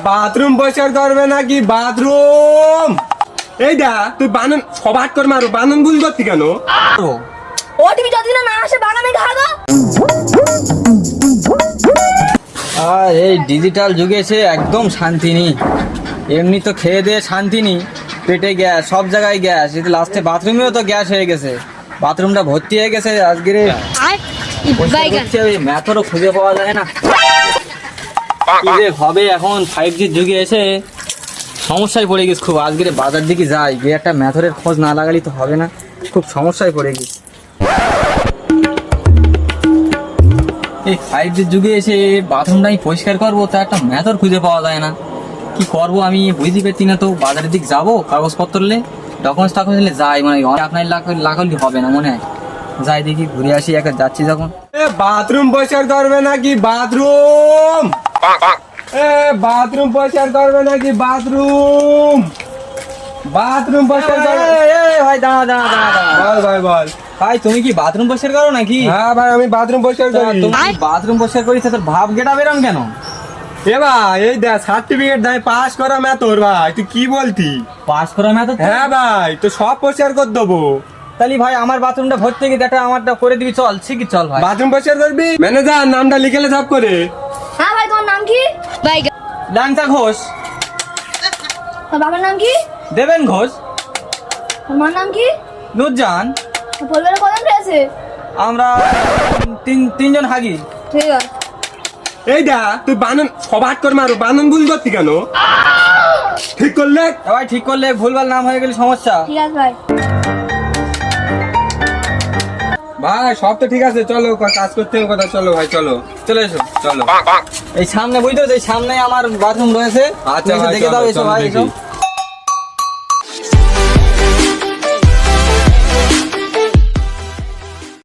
Bathroom পরিষ্কার করবে নাকি বাথরুম? এইটা তুই বানান সবাট করে মারো, বানান ভুল করতি কেন? ও টিভি যতদিন না আসে বানামে খাগা। আর এই ডিজিটাল যুগে এসে একদম শান্তি নেই। এমনি তো খেয়ে দিয়ে শান্তি নেই, পেটে গ্যাস, সব জায়গায় গ্যাস। এই লাস্টে বাথরুমেও তো গ্যাস হয়ে গেছে, বাথরুমটা ভর্তি হয়ে গেছে। আজকে ম্যাথরও খুঁজে পাওয়া যায় না। কি যে হবে এখন 5G যুগে এসে সমস্যায় পড়ে গেছে খুব। আজকে বাজার দিকে যাই, গিয়ে একটা ম্যাথরের খোঁজ না লাগালে তো হবে না, খুব সমস্যায় পড়ে গেছি। এই 5G যুগে এসে বাথরুমটা আমি পরিষ্কার করবো, তা একটা ম্যাথর খুঁজে পাওয়া যায় না। কি করবো আমি বুঝতে পারছি না। তো বাজারের দিক যাবো, কাগজপত্র নিলে, ডকুমেন্টস নিলে যাই, মানে আপনার লাগালে হবে না মনে হয়। যাই দেখি, ঘুরে আসি। একা যাচ্ছি যখন। বাথরুম পরিষ্কার করবে নাকি বাথরুম? বাথরুম পরিষ্কার করবে নাকি বাথরুম? বাথরুম পরিষ্কার করবে? ভাই দাঁড়া দাঁড়া দাঁড়া দাঁড়া। বল ভাই বল। ভাই তুমি কি বাথরুম পরিষ্কার করো নাকি? হ্যাঁ ভাই, আমি বাথরুম পরিষ্কার করি। তুমি বাথরুম পরিষ্কার করিস, তোর ভাব গেটা বেরোন কেন? এ ভাই, এই দেখ সার্টিফিকেট দেয় পাস করা ম্যাথর। ভাই তুই কি বলতি? পাস করা ম্যাথর? হ্যাঁ ভাই, তো সব পরিষ্কার করে দেবো। তাহলে ভাই আমার বাথরুমটা ভর্তি গিয়ে দেখা, আমারটা করে দিবি। চল শিখি, চল ভাই। বাথরুম পরিষ্কার করবি? ম্যানেজার নামটা লিখে লে সব করে। হ্যাঁ ভাই, তোমার নাম কি? ভাই ডাংটা ঘোষ। তোর বাবার নাম কি? দেবেন ঘোষ। তোমার নাম কি? নুরজান। পরিবারে কজন রয়েছে? আমরা তিনজন হাগি। ঠিক আছে। এইটা তুই বানান সবাট করে মারো, বানান ভুল করতি কেন? ঠিক করলে ভাই ঠিক করলে, ভুলভাল নাম হয়ে গেলে সমস্যা। ঠিক আছে ভাই। ভাই সব তো ঠিক আছে, চলো কাজ করতে হবে কথা। চলো ভাই, চলো চলে এসো। চলো। এই সামনে বুঝতে, এই সামনে আমার বাথরুম রয়েছে। আচ্ছা তুমি এসে ভাই, দেখে দাও। চলো, এসো চলো ভাই, দেখি। এসো।